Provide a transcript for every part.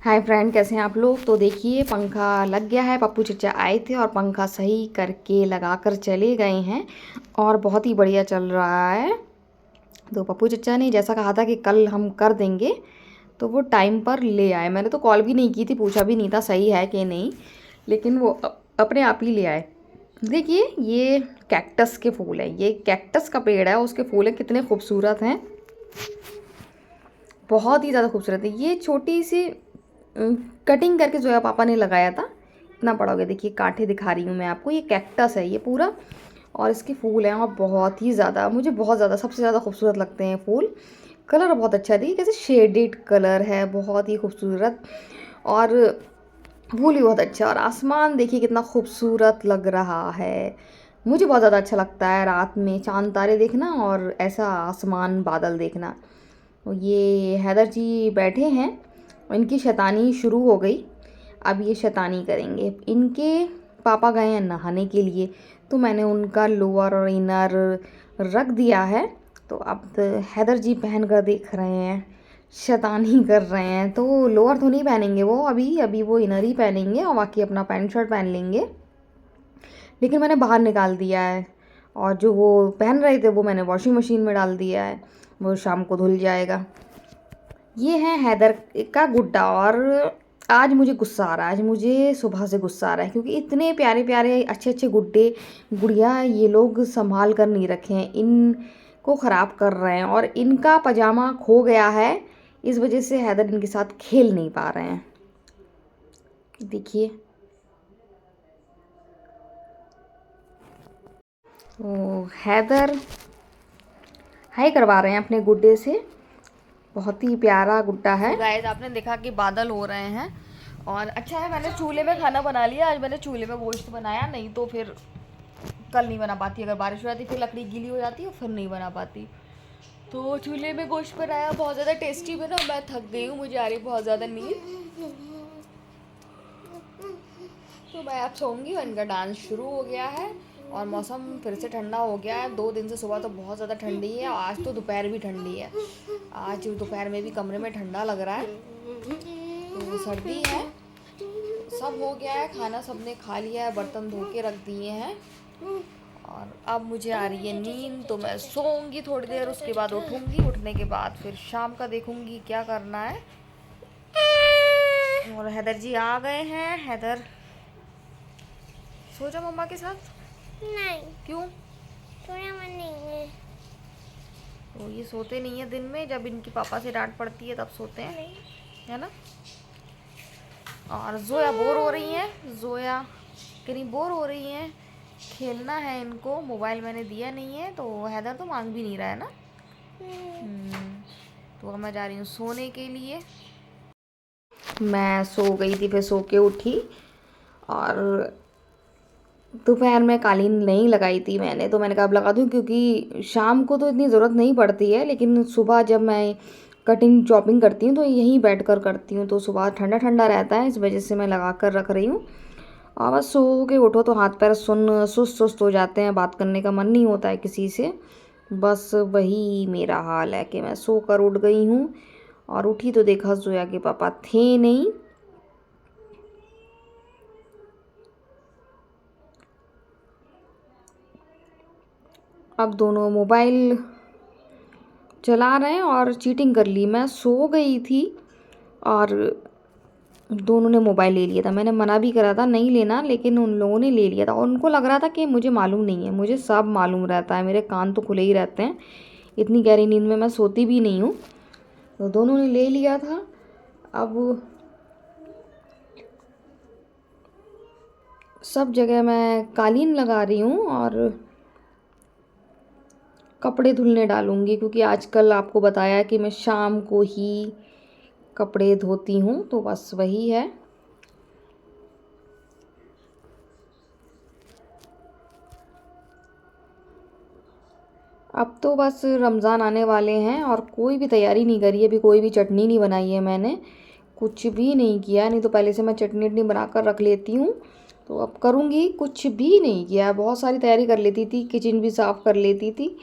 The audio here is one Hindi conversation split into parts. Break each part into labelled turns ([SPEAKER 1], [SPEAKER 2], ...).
[SPEAKER 1] हाय फ्रेंड, कैसे हैं आप लोग। तो देखिए पंखा लग गया है। पप्पू चचा आए थे और पंखा सही करके लगा कर चले गए हैं और बहुत ही बढ़िया चल रहा है। तो पप्पू चचा ने जैसा कहा था कि कल हम कर देंगे, तो वो टाइम पर ले आए। मैंने तो कॉल भी नहीं की थी, पूछा भी नहीं था सही है कि नहीं, लेकिन वो अपने आप ही ले आए। देखिए ये कैक्टस के फूल है, ये कैक्टस का पेड़ है, उसके फूल हैं, कितने खूबसूरत हैं, बहुत ही ज़्यादा खूबसूरत है। ये छोटी सी कटिंग करके जो है पापा ने लगाया था, इतना बड़ा हो गया। देखिए कांटे दिखा रही हूँ मैं आपको, ये कैक्टस है ये पूरा, और इसके फूल हैं और बहुत ही ज़्यादा, मुझे बहुत ज़्यादा सबसे ज़्यादा खूबसूरत लगते हैं फूल। कलर बहुत अच्छा है, देखिए कैसे शेडेड कलर है, बहुत ही खूबसूरत। और फूल भी बहुत अच्छा, और आसमान देखिए कितना खूबसूरत लग रहा है। मुझे बहुत ज़्यादा अच्छा लगता है रात में चांद तारे देखना और ऐसा आसमान बादल देखना। तो ये हैदर जी बैठे हैं और इनकी शैतानी शुरू हो गई। अब ये शैतानी करेंगे। इनके पापा गए हैं नहाने के लिए, तो मैंने उनका लोअर और इनर रख दिया है। तो अब हैदर जी पहन कर देख रहे हैं, शैतानी कर रहे हैं। तो लोअर तो नहीं पहनेंगे वो, अभी अभी वो इनर ही पहनेंगे और बाकी अपना पैंट शर्ट पहन लेंगे। लेकिन मैंने बाहर निकाल दिया है, और जो वो पहन रहे थे वो मैंने वॉशिंग मशीन में डाल दिया है, वो शाम को धुल जाएगा। ये है हैदर का गुड्डा। और आज मुझे गुस्सा आ रहा है, आज मुझे सुबह से गुस्सा आ रहा है, क्योंकि इतने प्यारे प्यारे अच्छे अच्छे गुड्डे गुड़िया ये लोग संभाल कर नहीं रखे हैं, इनको ख़राब कर रहे हैं। और इनका पजामा खो गया है, इस वजह से हैदर इनके साथ खेल नहीं पा रहे हैं। देखिए तो हैदर हाई करवा रहे हैं अपने गुड्डे से, बहुत ही प्यारा गुड्डा है। गाइस आपने देखा कि बादल हो रहे हैं, और अच्छा है मैंने चूल्हे में खाना बना लिया। आज मैंने चूल्हे में गोश्त बनाया, नहीं तो फिर कल नहीं बना पाती, अगर बारिश हो जाती फिर लकड़ी गीली हो जाती और फिर नहीं बना पाती। तो चूल्हे में गोश्त बनाया, बहुत ज़्यादा टेस्टी बना। मैं थक गई हूँ, मुझे आ रही बहुत ज़्यादा नींद, तो मैं अब सोऊंगी। इनका डांस शुरू हो गया है और मौसम फिर से ठंडा हो गया है। 2 दिन से सुबह तो बहुत ज़्यादा ठंडी है, और आज तो दोपहर भी ठंडी है। आज दोपहर में भी कमरे में ठंडा लग रहा है, तो सर्दी है। सब हो गया है, खाना सबने खा लिया है, बर्तन धो के रख दिए हैं, और अब मुझे आ रही है नींद, तो मैं सोऊंगी थोड़ी देर, उसके बाद उठूंगी। उठने के बाद फिर शाम का देखूंगी क्या करना है। और हैदर जी आ गए हैं। हैदर सो जा मम्मा के साथ।
[SPEAKER 2] नहीं,
[SPEAKER 1] क्यों?
[SPEAKER 2] थोड़ा मन नहीं है।
[SPEAKER 1] तो ये सोते नहीं है दिन में, जब इनकी पापा से डांट पड़ती है तब सोते हैं, है ना। और जोया बोर हो रही हैं, जोया कहीं बोर हो रही हैं, खेलना है इनको। मोबाइल मैंने दिया नहीं है, तो हैदर तो मांग भी नहीं रहा है ना। तो अब मैं जा रही हूँ सोने के लिए। मैं सो गई थी, फिर सो के उठी, और दोपहर में कालीन नहीं लगाई थी मैंने, तो मैंने कहा अब लगा दूँ, क्योंकि शाम को तो इतनी ज़रूरत नहीं पड़ती है, लेकिन सुबह जब मैं कटिंग चॉपिंग करती हूँ तो यहीं बैठ कर करती हूँ, तो सुबह ठंडा ठंडा रहता है, इस वजह से मैं लगा कर रख रही हूँ। और बस सो के उठो तो हाथ पैर सुस्त सुस्त हो जाते हैं, बात करने का मन नहीं होता है किसी से। बस वही मेरा हाल है कि मैं सो कर उठ गई हूँ, और उठी तो देखा जोया के पापा थे नहीं। अब दोनों मोबाइल चला रहे हैं और चीटिंग कर ली। मैं सो गई थी और दोनों ने मोबाइल ले लिया था। मैंने मना भी करा था नहीं लेना, लेकिन उन लोगों ने ले लिया था, और उनको लग रहा था कि मुझे मालूम नहीं है। मुझे सब मालूम रहता है, मेरे कान तो खुले ही रहते हैं, इतनी गहरी नींद में मैं सोती भी नहीं हूँ। तो दोनों ने ले लिया था। अब सब जगह मैं कालीन लगा रही हूँ और कपड़े धुलने डालूँगी, क्योंकि आजकल आपको बताया कि मैं शाम को ही कपड़े धोती हूँ, तो बस वही है। अब तो बस रमज़ान आने वाले हैं, और कोई भी तैयारी नहीं करी है, अभी कोई भी चटनी नहीं बनाई है मैंने, कुछ भी नहीं किया। नहीं तो पहले से मैं चटनी वटनी बना कर रख लेती हूँ, तो अब करूँगी। कुछ भी नहीं किया, बहुत सारी तैयारी कर लेती थी, किचन भी साफ़ कर लेती थी,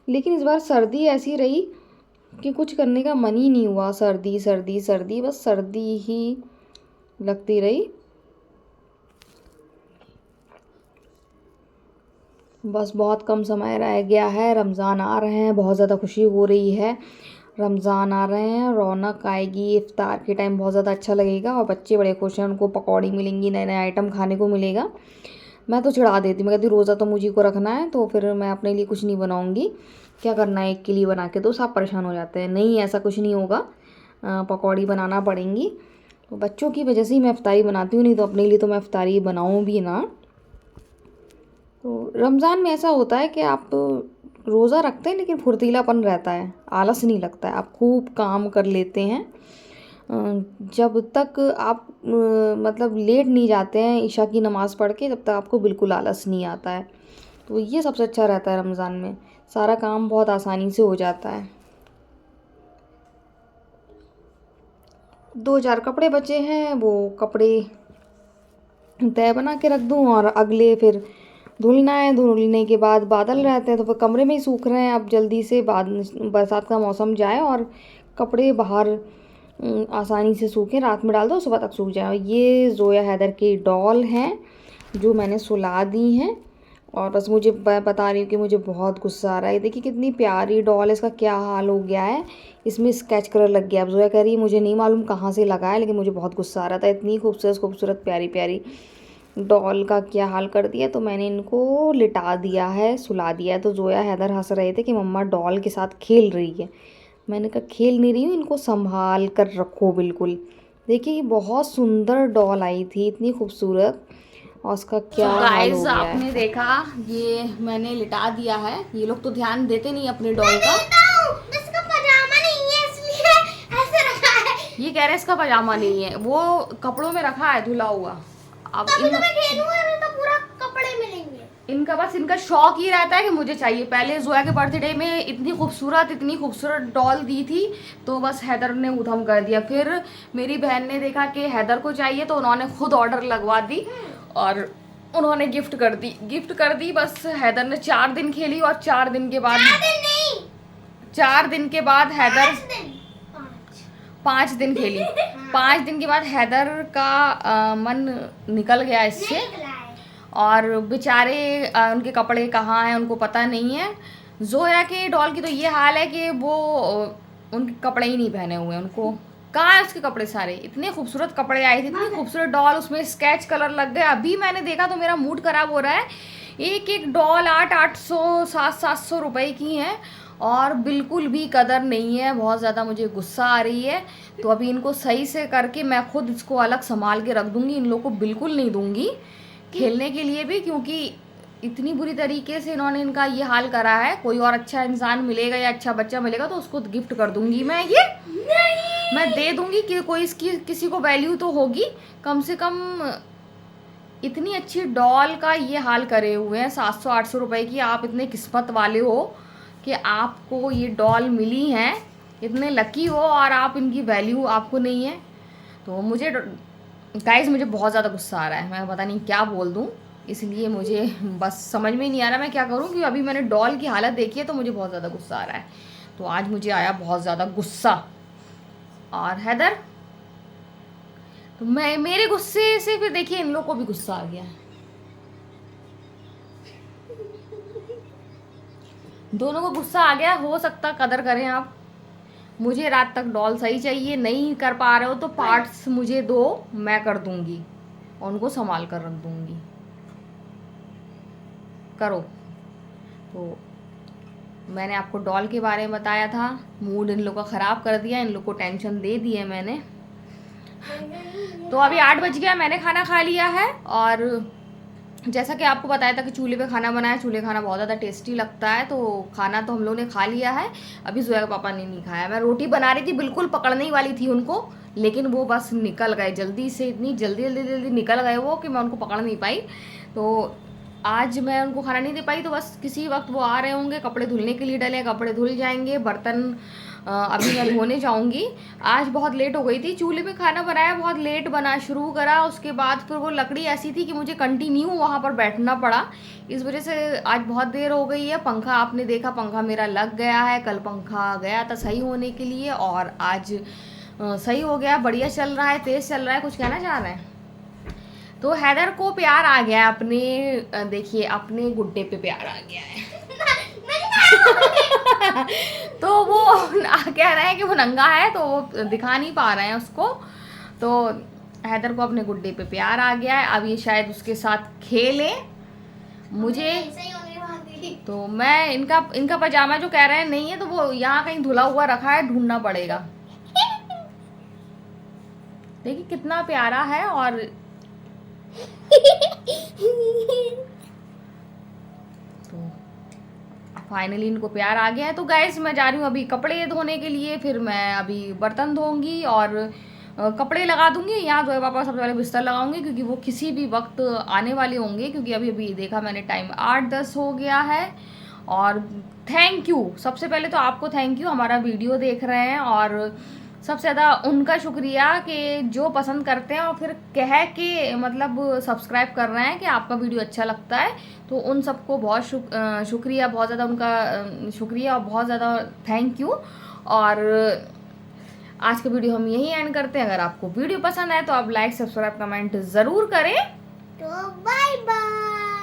[SPEAKER 1] लेकिन इस बार सर्दी ऐसी रही कि कुछ करने का मन ही नहीं हुआ। सर्दी सर्दी सर्दी, बस सर्दी ही लगती रही। बस बहुत कम समय रह गया है, रमज़ान आ रहे हैं, बहुत ज़्यादा खुशी हो रही है। रमज़ान आ रहे हैं, रौनक आएगी, इफ्तार के टाइम बहुत ज़्यादा अच्छा लगेगा और बच्चे बड़े खुश हैं, उनको पकौड़ी मिलेंगी, नए नए आइटम खाने को मिलेगा। मैं तो चिढ़ा देती, मैं कहती रोज़ा तो मुझे को रखना है, तो फिर मैं अपने लिए कुछ नहीं बनाऊँगी, क्या करना है एक के लिए बना के दो, सब परेशान हो जाते हैं। नहीं, ऐसा कुछ नहीं होगा, पकौड़ी बनाना पड़ेंगी। तो बच्चों की वजह से ही मैं इफ्तारी बनाती हूँ, नहीं तो अपने लिए तो मैं इफ्तारी बनाऊँ भी ना। तो रमज़ान में ऐसा होता है कि आप रोज़ा रखते हैं लेकिन फुर्तीलापन रहता है, आलस नहीं लगता है, आप खूब काम कर लेते हैं। जब तक आप मतलब लेट नहीं जाते हैं ईशा की नमाज़ पढ़ के, जब तक आपको बिल्कुल आलस नहीं आता है। तो ये सबसे अच्छा रहता है रमज़ान में, सारा काम बहुत आसानी से हो जाता है। 2-4 कपड़े बचे हैं, वो कपड़े तय बना के रख दूँ और अगले फिर धुलना है। धुलने के बाद बादल रहते हैं तो फिर कमरे में ही सूख रहे हैं। अब जल्दी से बाद बरसात का मौसम जाए और कपड़े बाहर आसानी से सूखें, रात में डाल दो सुबह तक सूख जाए। ये ज़ोया हैदर की डॉल हैं जो मैंने सुला दी हैं और बस मुझे बता रही हूँ कि मुझे बहुत गुस्सा आ रहा है। देखिए कितनी प्यारी डॉल है, इसका क्या हाल हो गया है, इसमें स्केच कलर लग गया। अब ज़ोया कह रही है मुझे नहीं मालूम कहाँ से लगा है, लेकिन मुझे बहुत गुस्सा आ रहा था, इतनी खूबसूरत खूबसूरत प्यारी प्यारी डॉल का क्या हाल कर दिया। तो मैंने इनको लिटा दिया है, सुला दिया है। तो ज़ोया हैदर हंस रहे थे कि मम्मा डॉल के साथ खेल रही है। मैंने कहा खेल नहीं रही हूँ, इनको संभाल कर रखो बिल्कुल। देखिए ये बहुत सुंदर डॉल आई थी, इतनी खूबसूरत, और उसका क्या हाल हो गया है। आपने देखा ये मैंने लिटा दिया है, ये लोग तो ध्यान देते नहीं अपने डॉल का।
[SPEAKER 2] इसका पजामा नहीं है इसलिए ऐसे रखा है।
[SPEAKER 1] ये कह रहे इसका पजामा नहीं है, वो कपड़ों में रखा है धुला हुआ। अब
[SPEAKER 2] तो मैं खेलूंगा तो पूरा कपड़े मिलेंगे।
[SPEAKER 1] इनका बस इनका शौक ही रहता है कि मुझे चाहिए। पहले जोया के बर्थडे में इतनी खूबसूरत डॉल दी थी, तो बस हैदर ने उधम कर दिया। फिर मेरी बहन ने देखा कि हैदर को चाहिए तो उन्होंने खुद ऑर्डर लगवा दी और उन्होंने गिफ्ट कर दी। बस हैदर ने 4 दिन खेली और 4 दिन के बाद 4 दिन के बाद हैदर 5 दिन खेली। 5 दिन के बाद हैदर का मन निकल गया इससे, और बेचारे उनके कपड़े कहाँ हैं उनको पता नहीं है। जोया के डॉल की तो ये हाल है कि वो उनके कपड़े ही नहीं पहने हुए, उनको कहाँ है उसके कपड़े सारे। इतने खूबसूरत कपड़े आए थे, इतनी खूबसूरत डॉल, उसमें स्केच कलर लग गए। अभी मैंने देखा तो मेरा मूड ख़राब हो रहा है। एक डॉल 800 700 रुपए की हैं और बिल्कुल भी कदर नहीं है। बहुत ज़्यादा मुझे गुस्सा आ रही है। तो अभी इनको सही से करके मैं खुद इसको अलग संभाल के रख दूँगी, इन लोगों को बिल्कुल नहीं दूँगी खेलने के लिए भी, क्योंकि इतनी बुरी तरीके से इन्होंने इनका ये हाल करा है। कोई और अच्छा इंसान मिलेगा या अच्छा बच्चा मिलेगा तो उसको गिफ्ट कर दूंगी मैं, ये मैं दे दूंगी कि कोई इसकी किसी को वैल्यू तो होगी। कम से कम इतनी अच्छी डॉल का ये हाल करे हुए हैं 700-800 रुपए की। आप इतने किस्मत वाले हो कि आपको ये डॉल मिली हैं, इतने लकी हो, और आप इनकी वैल्यू आपको नहीं है। तो मुझे गाइस मुझे बहुत ज़्यादा गुस्सा आ रहा है, मैं पता नहीं क्या बोल दूँ, इसलिए मुझे बस समझ में नहीं आ रहा मैं क्या करूँ। कि अभी मैंने डॉल की हालत देखी है तो मुझे बहुत ज़्यादा गुस्सा आ रहा है। तो आज मुझे आया बहुत ज़्यादा गुस्सा। और हैदर तो मेरे गुस्से से फिर देखिए इन लोग को भी गुस्सा आ गया है। दोनों को गुस्सा आ गया। हो सकता कदर करें आप। मुझे रात तक डॉल सही चाहिए, नहीं कर पा रहे हो तो पार्ट्स मुझे दो, मैं कर दूंगी और उनको संभाल कर रख दूंगी, करो। तो मैंने आपको डॉल के बारे में बताया था, मूड इन लोग का ख़राब कर दिया, इन लोग को टेंशन दे दी है मैंने। तो अभी 8 बज गया, मैंने खाना खा लिया है और जैसा कि आपको बताया था कि चूल्हे पे खाना बनाया, चूल्हे खाना बहुत ज़्यादा टेस्टी लगता है। तो खाना तो हम लोगों ने खा लिया है। अभी जोया के पापा ने नहीं खाया। मैं रोटी बना रही थी, बिल्कुल पकड़ने ही वाली थी उनको, लेकिन वो बस निकल गए जल्दी से, इतनी जल्दी निकल गए वो कि मैं उनको पकड़ नहीं पाई। तो आज मैं उनको खाना नहीं दे पाई। तो बस किसी वक्त वो आ रहे होंगे, कपड़े धुलने के लिए डले, कपड़े धुल जाएंगे, बर्तन अभी मैं धोने जाऊंगी। आज बहुत लेट हो गई थी, चूल्हे पे खाना बनाया, बहुत लेट बना शुरू करा। उसके बाद फिर वो लकड़ी ऐसी थी कि मुझे कंटिन्यू वहाँ पर बैठना पड़ा, इस वजह से आज बहुत देर हो गई है। पंखा आपने देखा, पंखा मेरा लग गया है। कल पंखा गया था सही होने के लिए और आज सही हो गया, बढ़िया चल रहा है, तेज चल रहा है। कुछ कहना चाह रहे हैं? तो हैदर को प्यार आ गया है अपने, देखिए अपने गुड्डे पे प्यार आ गया है। तो वो कह रहे हैं कि वो नंगा है तो वो दिखा नहीं पा रहे हैं उसको। तो हैदर को अपने गुड्डे पे प्यार आ गया है, अब ये शायद उसके साथ खेले। मुझे तो मैं इनका पजामा जो कह रहे हैं नहीं है, तो वो यहाँ कहीं धुला हुआ रखा है, ढूंढना पड़ेगा। देखिए कितना प्यारा है। और तो फाइनली इनको प्यार आ गया है। तो गाइस मैं जा रही हूँ अभी कपड़े धोने के लिए, फिर मैं अभी बर्तन धोऊंगी और कपड़े लगा दूंगी। यहाँ जो है पापा सबसे पहले बिस्तर लगाऊंगी, क्योंकि वो किसी भी वक्त आने वाले होंगे, क्योंकि अभी अभी देखा मैंने टाइम 8-10 हो गया है। और थैंक यू, सबसे पहले तो आपको थैंक यू, हमारा वीडियो देख रहे हैं, और सबसे ज़्यादा उनका शुक्रिया कि जो पसंद करते हैं और फिर कह के मतलब सब्सक्राइब कर रहे हैं कि आपका वीडियो अच्छा लगता है। तो उन सबको बहुत शुक्रिया, बहुत ज़्यादा उनका शुक्रिया और बहुत ज़्यादा थैंक यू। और आज का वीडियो हम यहीं एंड करते हैं। अगर आपको वीडियो पसंद आए तो आप लाइक, सब्सक्राइब, कमेंट ज़रूर करें।
[SPEAKER 2] तो बाय बाय।